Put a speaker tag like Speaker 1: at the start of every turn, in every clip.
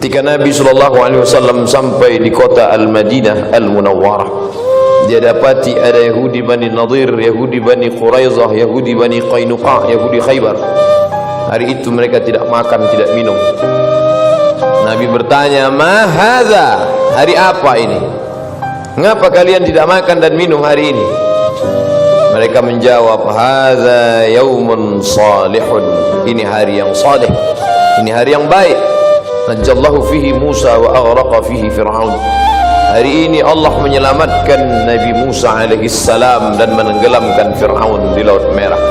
Speaker 1: Ketika Nabi SAW sampai di kota Al-Madinah Al-Munawwarah, dia dapati ada Yahudi Bani Nadir, Yahudi Bani Quraizah, Yahudi Bani Qainuqa, Yahudi Khaybar. Hari itu mereka tidak makan, tidak minum. Nabi bertanya, "Ma hadza? Hari apa ini? Mengapa kalian tidak makan dan minum hari ini?" Mereka menjawab, "Hadza yaumun salihun." Ini hari yang saleh, ini hari yang baik. Najallahu fihi Musa wa aghraqa fihi Fir'aun. Hari ini Allah menyelamatkan Nabi Musa alaihi salam dan menenggelamkan Fir'aun di Laut Merah.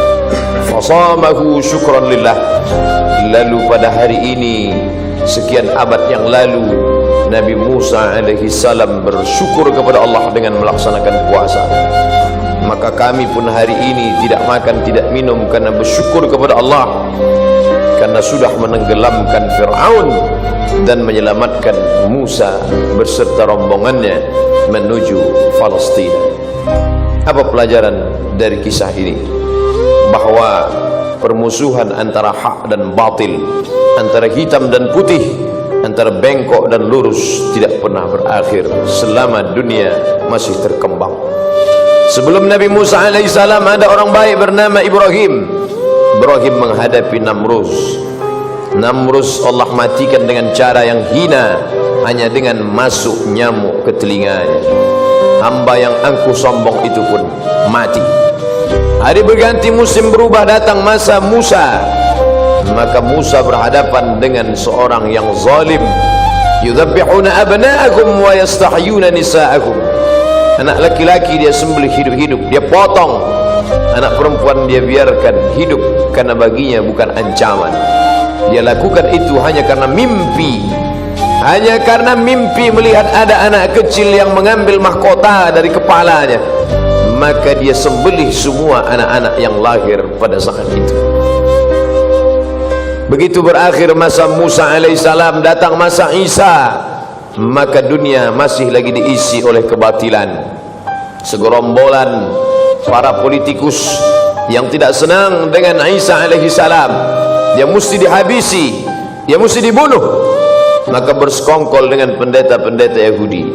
Speaker 1: Fasamahu syukran lillah. Lalu pada hari ini, sekian abad yang lalu, Nabi Musa alaihi salam bersyukur kepada Allah dengan melaksanakan puasa. Maka kami pun hari ini tidak makan, tidak minum karena bersyukur kepada Allah, karena sudah menenggelamkan Fir'aun dan menyelamatkan Musa beserta rombongannya menuju Palestina. Apa pelajaran dari kisah ini? Bahwa permusuhan antara hak dan batil, antara hitam dan putih, antara bengkok dan lurus tidak pernah berakhir selama dunia masih terkembang. Sebelum Nabi Musa alaihissalam ada orang baik bernama Ibrahim. Ibrahim menghadapi Namrus. Namrus Allah matikan dengan cara yang hina, hanya dengan masuk nyamuk ke telinganya. Hamba yang angkuh sombong itu pun mati. Hari berganti, musim berubah, datang masa Musa. Maka Musa berhadapan dengan seorang yang zalim. Yudhabbihuna abna'akum wa yastahyuna nisa'akum. Anak laki-laki dia sembelih hidup-hidup, dia potong. Anak perempuan dia biarkan hidup, karena baginya bukan ancaman. Dia lakukan itu hanya karena mimpi. Hanya karena mimpi melihat ada anak kecil yang mengambil mahkota dari kepalanya. Maka dia sembelih semua anak-anak yang lahir pada saat itu. Begitu berakhir masa Musa alaihissalam, datang masa Isa. Maka dunia masih lagi diisi oleh kebatilan. Segerombolan para politikus yang tidak senang dengan Isa alaihissalam, dia mesti dihabisi, dia mesti dibunuh. Maka bersekongkol dengan pendeta-pendeta Yahudi.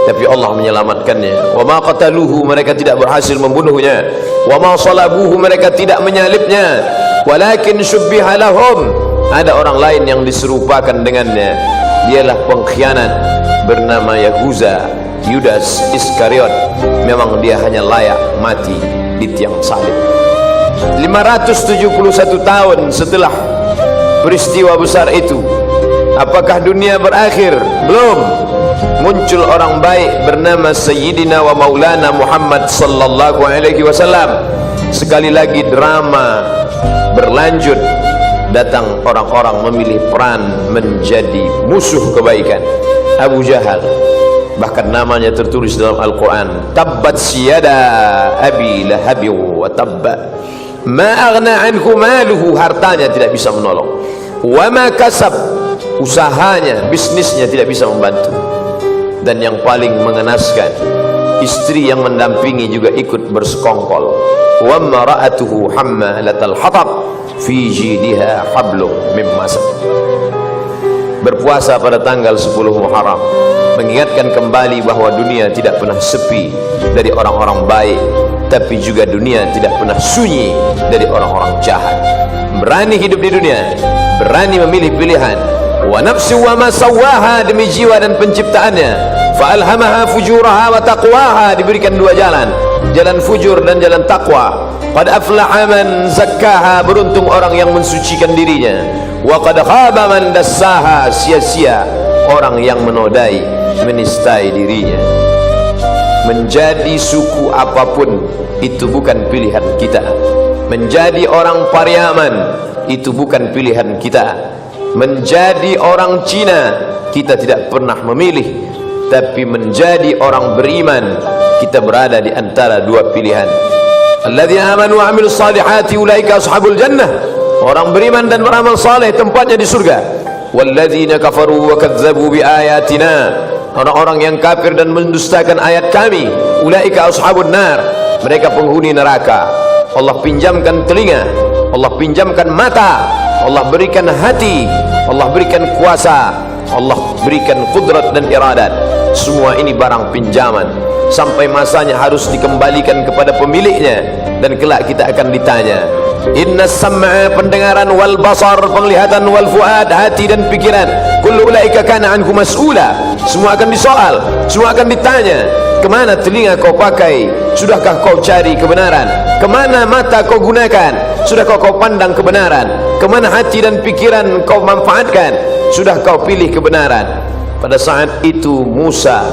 Speaker 1: Tapi Allah menyelamatkannya. Wa ma qataluhu, mereka tidak berhasil membunuhnya. Wa ma salabuhu, mereka tidak menyalibnya. Walakin syubbiha lahum, ada orang lain yang diserupakan dengannya. Dialah pengkhianat bernama Yahuza, Yudas Iskariot. Memang dia hanya layak mati di tiang salib. 571 tahun setelah peristiwa besar itu, apakah dunia berakhir? Belum. Muncul orang baik bernama Sayyidina wa Maulana Muhammad sallallahu alaihi wasallam. Sekali lagi drama berlanjut. Datang orang-orang memilih peran menjadi musuh kebaikan. Abu Jahal, bahkan namanya tertulis dalam Al-Quran, tabbat siyada abi lahabi wa tabba ma aghna anhu maluhu, hartanya tidak bisa menolong, wa ma kasab, usahanya, bisnisnya tidak bisa membantu. Dan yang paling mengenaskan, istri yang mendampingi juga ikut bersekongkol. Wa mara'atuhu hammalatal hatab fi jidha hablum min masad. Berpuasa pada tanggal 10 Muharram mengingatkan kembali bahwa dunia tidak pernah sepi dari orang-orang baik, tapi juga dunia tidak pernah sunyi dari orang-orang jahat. Berani hidup di dunia, berani memilih pilihan. Wa nafsi wa ma sawaha, demi jiwa dan penciptaannya. Fa alhamaha fujuraha wa taqwaha, diberikan dua jalan, jalan fujur dan jalan takwa. Qad aflaha man zakkaha, beruntung orang yang mensucikan dirinya. Wa qad khaba man dassaha, sia-sia orang yang menodai, menistai dirinya. Menjadi suku apapun itu bukan pilihan kita. Menjadi orang Pariaman itu bukan pilihan kita. Menjadi orang Cina kita tidak pernah memilih. Tapi menjadi orang beriman, kita berada di antara dua pilihan. Alladzina amanu wa 'amilus salihati ulaika ashabul jannah. Orang beriman dan beramal saleh tempatnya di surga. Walladzina kafaru wa kadzdzabu biayatina, orang-orang yang kafir dan mendustakan ayat kami, ulaika ashabun nar, mereka penghuni neraka. Allah pinjamkan telinga, Allah pinjamkan mata, Allah berikan hati, Allah berikan kuasa Allah berikan kudrat dan iradat. Semua ini barang pinjaman, sampai masanya harus dikembalikan kepada pemiliknya, dan kelak kita akan ditanya. Inna sam'a, pendengaran, wal basar, penglihatan, wal fuad, hati dan pikiran, kullu ulaika kana anhu mas'ula. Semua akan disoal, semua akan ditanya. Kemana telinga kau pakai? Sudahkah kau cari kebenaran? Kemana mata kau gunakan? Sudahkah kau pandang kebenaran? Kemana hati dan pikiran kau manfaatkan? Sudah kau pilih kebenaran? Pada saat itu Musa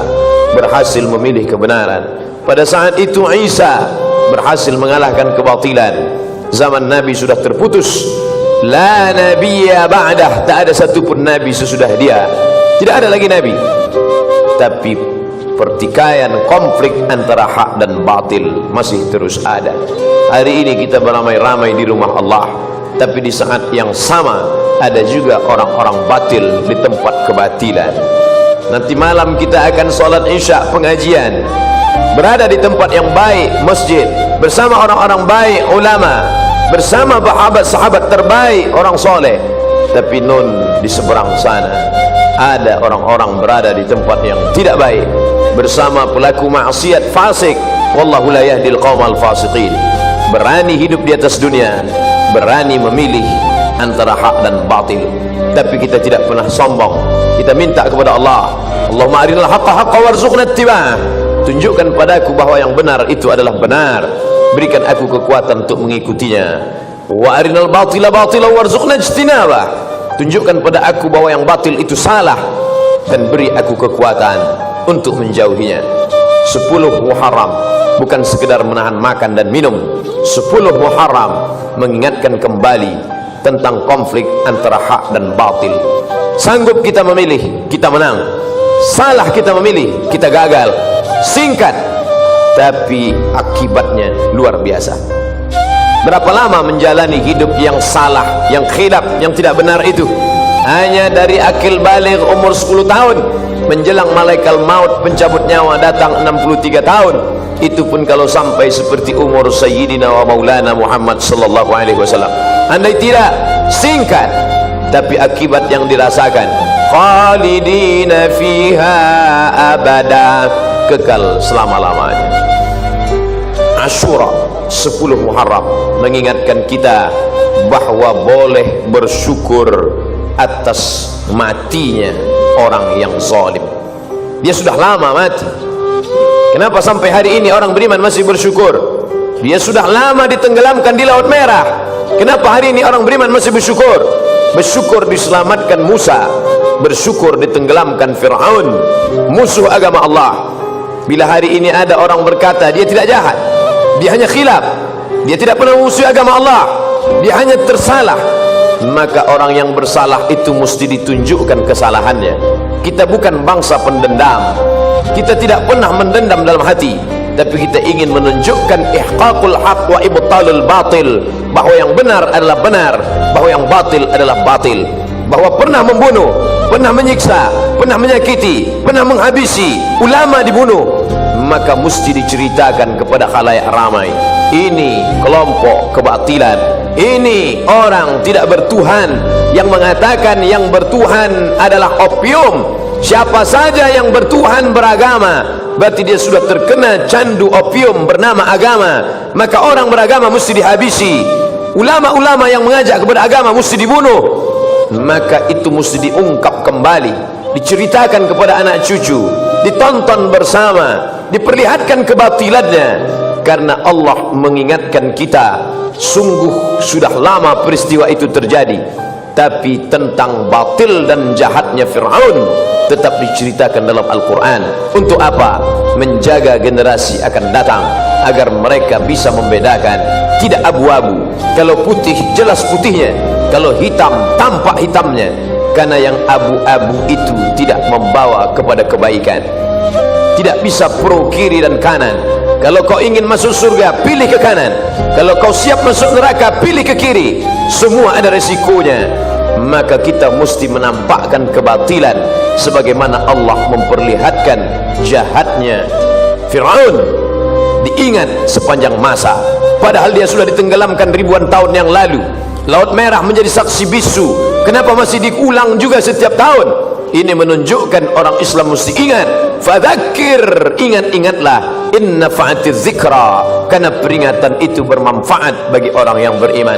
Speaker 1: berhasil memilih kebenaran. Pada saat itu Isa berhasil mengalahkan kebatilan. Zaman Nabi sudah terputus. La nabiyya ba'dah, tak ada satupun Nabi sesudah dia. Tidak ada lagi Nabi. Tapi pertikaian, konflik antara hak dan batil masih terus ada. Hari ini kita beramai-ramai di rumah Allah, tapi di saat yang sama ada juga orang-orang batil di tempat kebatilan. Nanti malam kita akan sholat isya pengajian, berada di tempat yang baik, masjid, bersama orang-orang baik, ulama, bersama sahabat terbaik, orang soleh. Tapi di seberang sana ada orang-orang berada di tempat yang tidak baik, bersama pelaku maksiat, fasik. Wallahu la yahdil qaumal fasiqin. Berani hidup di atas dunia, berani memilih antara hak dan batil, tapi kita tidak pernah sombong. Kita minta kepada Allah, Allahumma arinal haqqa haqqa warzuqna ittiba'ah. Tunjukkan padaku bahwa yang benar itu adalah benar, berikan aku kekuatan untuk mengikutinya. Wa arinal batila batila warzuqna ijtinabah. Tunjukkan pada aku bahwa yang batil itu salah, dan beri aku kekuatan untuk menjauhinya. 10 Muharram bukan sekedar menahan makan dan minum. 10 Muharram mengingatkan kembali tentang konflik antara hak dan batil. Sanggup kita memilih, kita menang. Salah kita memilih, kita gagal. Singkat, tapi akibatnya luar biasa. Berapa lama menjalani hidup yang salah, yang khilaf, yang tidak benar itu? Hanya dari akil baligh umur 10 tahun menjelang malaikat maut pencabut nyawa datang 63 tahun. Itu pun kalau sampai seperti umur Sayyidina wa Maulana Muhammad sallallahu alaihi wasallam. Andai tidak, singkat, tapi akibat yang dirasakan khalidina fiha abada, kekal selama-lamanya. Asyura 10 Muharram mengingatkan kita bahwa boleh bersyukur atas matinya orang yang zalim. Dia sudah lama mati. Kenapa sampai hari ini orang beriman masih bersyukur? Dia sudah lama ditenggelamkan di Laut Merah. Kenapa hari ini orang beriman masih bersyukur? Bersyukur diselamatkan Musa, bersyukur ditenggelamkan Fir'aun, musuh agama Allah. Bila hari ini ada orang berkata dia tidak jahat, dia hanya khilaf, dia tidak pernah memusuhi agama Allah, dia hanya tersalah, maka orang yang bersalah itu mesti ditunjukkan kesalahannya. Kita bukan bangsa pendendam, kita tidak pernah mendendam dalam hati, tapi kita ingin menunjukkan ihqaqul haq wa ibtalul batil, bahwa yang benar adalah benar, bahwa yang batil adalah batil, bahwa pernah membunuh, pernah menyiksa, pernah menyakiti, pernah menghabisi ulama dibunuh, maka mesti diceritakan kepada khalayak ramai. Ini kelompok kebatilan, ini orang tidak bertuhan yang mengatakan yang bertuhan adalah opium. Siapa saja yang bertuhan beragama, berarti dia sudah terkena candu opium bernama agama. Maka orang beragama mesti dihabisi, ulama-ulama yang mengajak kepada agama mesti dibunuh. Maka itu mesti diungkap kembali, diceritakan kepada anak cucu, ditonton bersama, diperlihatkan kebatilannya. Karena Allah mengingatkan kita, sungguh sudah lama peristiwa itu terjadi, tapi tentang batil dan jahatnya Fir'aun tetap diceritakan dalam Al-Quran. Untuk apa? Menjaga generasi akan datang, agar mereka bisa membedakan. Tidak abu-abu, kalau putih jelas putihnya, kalau hitam tampak hitamnya. Karena yang abu-abu itu tidak membawa kepada kebaikan. Tidak bisa pro kiri dan kanan. Kalau kau ingin masuk surga, pilih ke kanan. Kalau kau siap masuk neraka, pilih ke kiri. Semua ada resikonya. Maka kita mesti menampakkan kebatilan sebagaimana Allah memperlihatkan jahatnya Fir'aun. Diingat sepanjang masa, padahal dia sudah ditenggelamkan ribuan tahun yang lalu. Laut Merah menjadi saksi bisu. Kenapa masih diulang juga setiap tahun? Ini menunjukkan orang Islam mesti ingat. Fadzakir, ingat-ingatlah. Inna fa'atiz zikra, karena peringatan itu bermanfaat bagi orang yang beriman.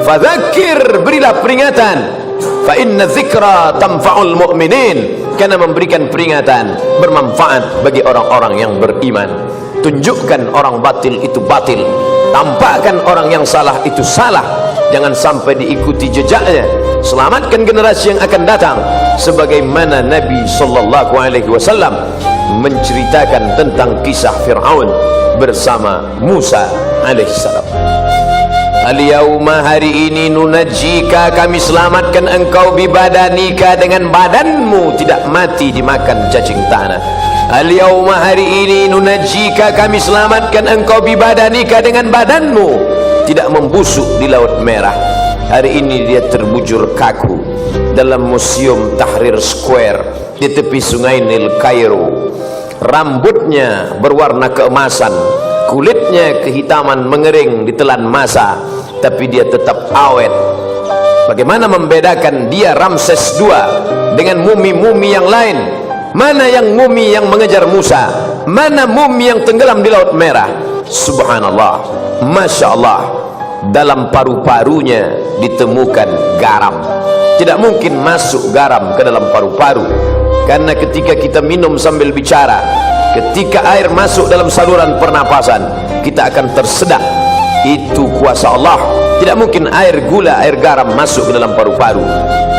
Speaker 1: Fadzakir, berilah peringatan. Fa inna zikra tanfa'ul mu'minin, karena memberikan peringatan bermanfaat bagi orang-orang yang beriman. Tunjukkan orang batil itu batil, tampakkan orang yang salah itu salah. Jangan sampai diikuti jejaknya. Selamatkan generasi yang akan datang, sebagaimana Nabi sallallahu alaihi wasallam menceritakan tentang kisah Fir'aun bersama Musa alaihissalam. Al-yawma, hari ini, nunajjika, kami selamatkan engkau, bibadanika, dengan badanmu tidak mati dimakan cacing tanah. Al-yawma, hari ini, nunajjika, kami selamatkan engkau, bibadanika, dengan badanmu tidak membusuk di Laut Merah. Hari ini dia terbujur kaku dalam Museum Tahrir Square di tepi sungai Nil Kairo. Rambutnya berwarna keemasan, kulitnya kehitaman mengering ditelan masa, tapi dia tetap awet. Bagaimana membedakan dia Ramses II dengan mumi-mumi yang lain? Mana yang mumi yang mengejar Musa? Mana mumi yang tenggelam di Laut Merah? Subhanallah, Masya Allah. Dalam paru-parunya ditemukan garam. Tidak mungkin masuk garam ke dalam paru-paru, karena ketika kita minum sambil bicara, ketika air masuk dalam saluran pernapasan, kita akan tersedak. Itu kuasa Allah. Tidak mungkin air gula, air garam masuk ke dalam paru-paru.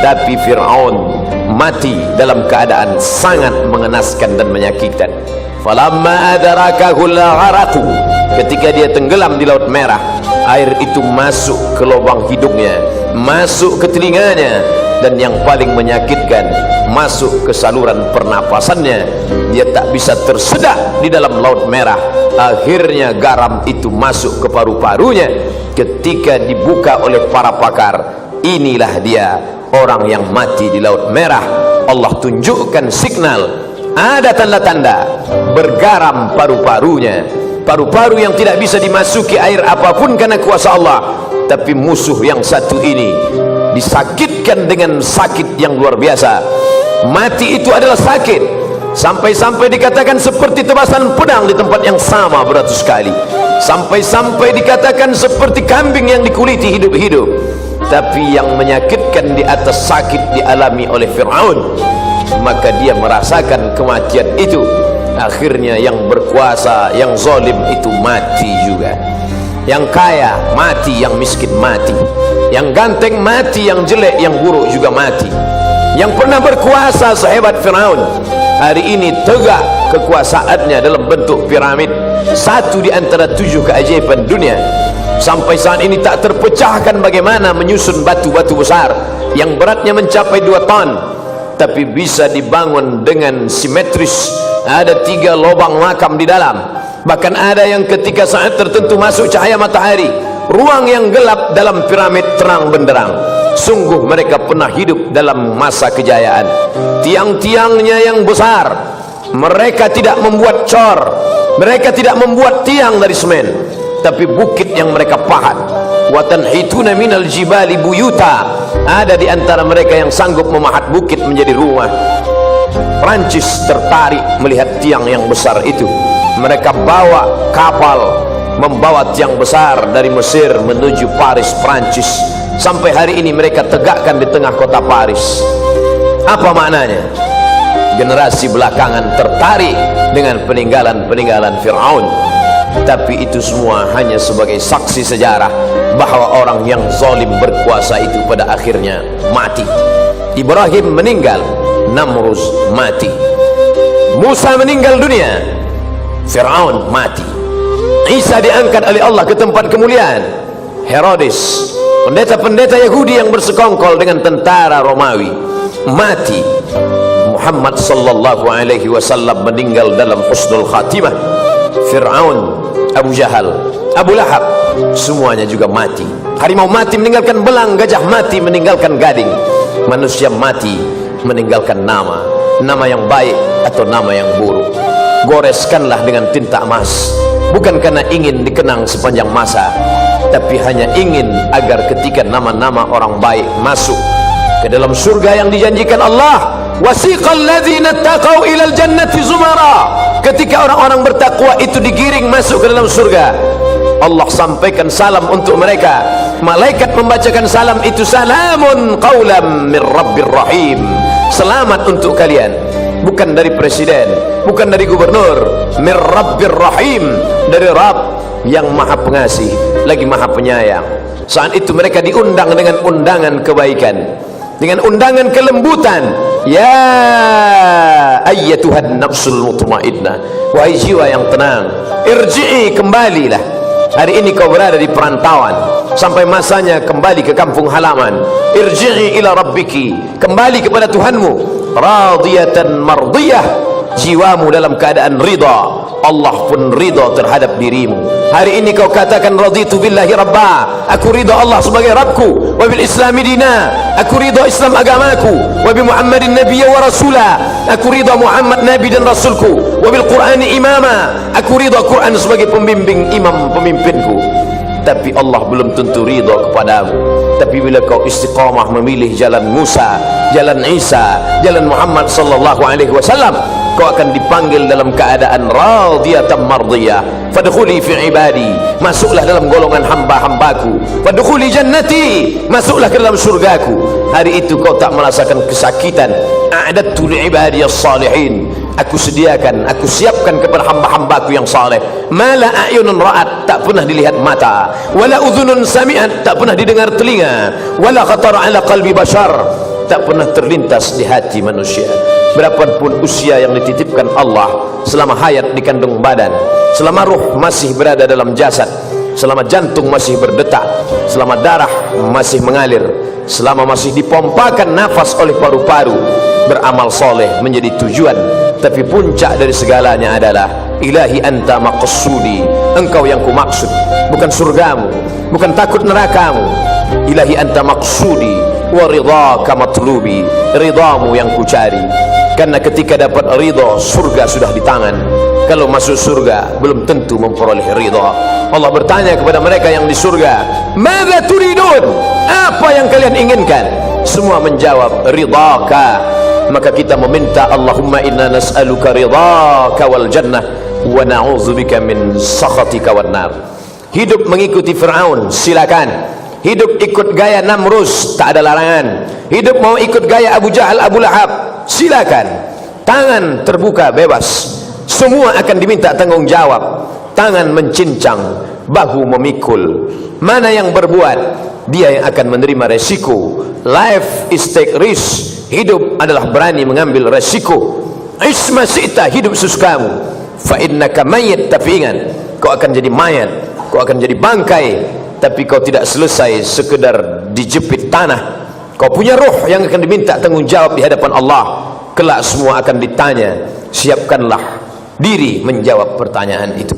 Speaker 1: Tapi Fir'aun mati dalam keadaan sangat mengenaskan dan menyakitkan. Falamma adrakahu al-gharaqu, ketika dia tenggelam di Laut Merah, air itu masuk ke lubang hidungnya, masuk ke telinganya, dan yang paling menyakitkan, masuk ke saluran pernapasannya. Dia tak bisa tersedak di dalam Laut Merah. Akhirnya garam itu masuk ke paru-parunya. Ketika dibuka oleh para pakar, inilah dia orang yang mati di Laut Merah. Allah tunjukkan signal, ada tanda-tanda bergaram paru-parunya. Paru-paru yang tidak bisa dimasuki air apapun karena kuasa Allah. Tapi musuh yang satu ini disakitkan dengan sakit yang luar biasa. Mati itu adalah sakit, sampai-sampai dikatakan seperti tebasan pedang di tempat yang sama beratus kali. Sampai-sampai dikatakan seperti kambing yang dikuliti hidup-hidup. Tapi yang menyakitkan di atas sakit dialami oleh Fir'aun, maka dia merasakan kematian itu. Akhirnya yang berkuasa, yang zalim itu mati juga. Yang kaya mati, yang miskin mati. Yang ganteng mati, yang jelek, yang buruk juga mati. Yang pernah berkuasa sehebat Fir'aun, hari ini tegak kekuasaannya dalam bentuk piramid, satu di antara 7 keajaiban dunia. Sampai saat ini tak terpecahkan bagaimana menyusun batu-batu besar yang beratnya mencapai 2 ton, tapi bisa dibangun dengan simetris. Ada 3 lubang makam di dalam. Bahkan ada yang ketika saat tertentu masuk cahaya matahari, ruang yang gelap dalam piramid terang benderang. Sungguh mereka pernah hidup dalam masa kejayaan. Tiang-tiangnya yang besar, mereka tidak membuat cor, mereka tidak membuat tiang dari semen, tapi bukit yang mereka pahat. Wa tanhituna minal jibali buyuta, ada di antara mereka yang sanggup memahat bukit menjadi rumah. Prancis tertarik melihat tiang yang besar itu. Mereka bawa kapal membawa tiang besar dari Mesir menuju Paris, Prancis. Sampai hari ini mereka tegakkan di tengah kota Paris. Apa maknanya? Generasi belakangan tertarik dengan peninggalan-peninggalan Fir'aun. Tapi itu semua hanya sebagai saksi sejarah bahwa orang yang zalim berkuasa itu pada akhirnya mati. Ibrahim meninggal, Namrus mati. Musa meninggal dunia, Fir'aun mati. Isa diangkat oleh Allah ke tempat kemuliaan. Herodes, pendeta-pendeta Yahudi yang bersekongkol dengan tentara Romawi, mati. Muhammad sallallahu alaihi wasallam meninggal dalam husnul khatimah. Fir'aun, Abu Jahal, Abu Lahab, semuanya juga mati. Harimau mati meninggalkan belang, gajah mati meninggalkan gading. Manusia mati meninggalkan nama yang baik atau nama yang buruk. Goreskanlah dengan tinta emas, bukan karena ingin dikenang sepanjang masa, tapi hanya ingin agar ketika nama-nama orang baik masuk ke dalam surga yang dijanjikan Allah, wasiqal ladzina taqau ilal jannati zumara. Ketika orang-orang bertakwa itu digiring masuk ke dalam surga, Allah sampaikan salam untuk mereka. Malaikat membacakan salam itu, salamun qaulam mir rabbir rahim. Selamat untuk kalian, bukan dari presiden, bukan dari gubernur, mir rabbir rahim, dari Rabb yang maha pengasih lagi maha penyayang. Saat itu mereka diundang dengan undangan kebaikan, dengan undangan kelembutan. Ya ayyatuhan nafsul mutmainnah, wahai jiwa yang tenang, irji'i, kembalilah. Hari ini kau berada di perantauan, sampai masanya kembali ke kampung halaman. Irji'i ila rabbiki, kembali kepada Tuhanmu. Radiyatan mardiyah, jiwamu dalam keadaan ridha, Allah pun ridha terhadap dirimu. Hari ini kau katakan raditu billahi rabba, aku ridha Allah sebagai Rabbku, wa bil islami dina, aku ridha Islam agamaku, wa bi Muhammadin nabiyya wa rasula, aku ridha Muhammad nabi dan rasulku, wa bil Qur'ani imama, aku ridha Quran sebagai pembimbing imam pemimpinku. Tapi Allah belum tentu ridha kepadamu. Tapi bila kau istiqamah memilih jalan Musa, jalan Isa, jalan Muhammad sallallahu alaihi wasallam, kau akan dipanggil dalam keadaan radiyatan mardiyah. Fadkhuli fi ibadi, masuklah dalam golongan hamba-hambaku. Fadkhuli jannati, masuklah ke dalam surgaku. Hari itu kau tak merasakan kesakitan. A'dadtu li ibadiyas salihin, aku sediakan, aku siapkan kepada hamba-hambaku yang saleh. Mala a'yunun ra'at, tak pernah dilihat mata, wala udhunun sami'at, tak pernah didengar telinga, wala khatara ala qalbi bashar, tak pernah terlintas di hati manusia. Berapapun usia yang dititipkan Allah, selama hayat di kandung badan, selama ruh masih berada dalam jasad, selama jantung masih berdetak, selama darah masih mengalir, selama masih dipompakan nafas oleh paru-paru, beramal soleh menjadi tujuan. Tapi puncak dari segalanya adalah ilahi anta maqsudi, engkau yang kumaksud, bukan surgamu, bukan takut nerakamu. Ilahi anta maqsudi wa ridhaka matlubi, ridhamu yang kucari. Karena ketika dapat ridha, surga sudah di tangan. Kalau masuk surga belum tentu memperoleh ridha. Allah bertanya kepada mereka yang di surga, "Madza turidun?" Apa yang kalian inginkan? Semua menjawab ridhaka. Maka kita meminta, Allahumma inna nas'aluka ridhaka wal jannah wa na'udzubika min sakhatika wan nar. Hidup mengikuti Fir'aun, silakan. Hidup ikut gaya Namrus, tak ada larangan. Hidup mau ikut gaya Abu Jahal, Abu Lahab, silakan. Tangan terbuka bebas. Semua akan diminta tanggung jawab. Tangan mencincang, bahu memikul. Mana yang berbuat, dia yang akan menerima resiko. Life is take risk. Hidup adalah berani mengambil resiko. Isma sita, hidup sesukamu. Fa innaka mayyit, tapi ingat, kau akan jadi mayat, kau akan jadi bangkai. Tapi kau tidak selesai sekedar dijepit tanah. Kau punya roh yang akan diminta tanggung jawab di hadapan Allah. Kelak semua akan ditanya. Siapkanlah diri menjawab pertanyaan itu.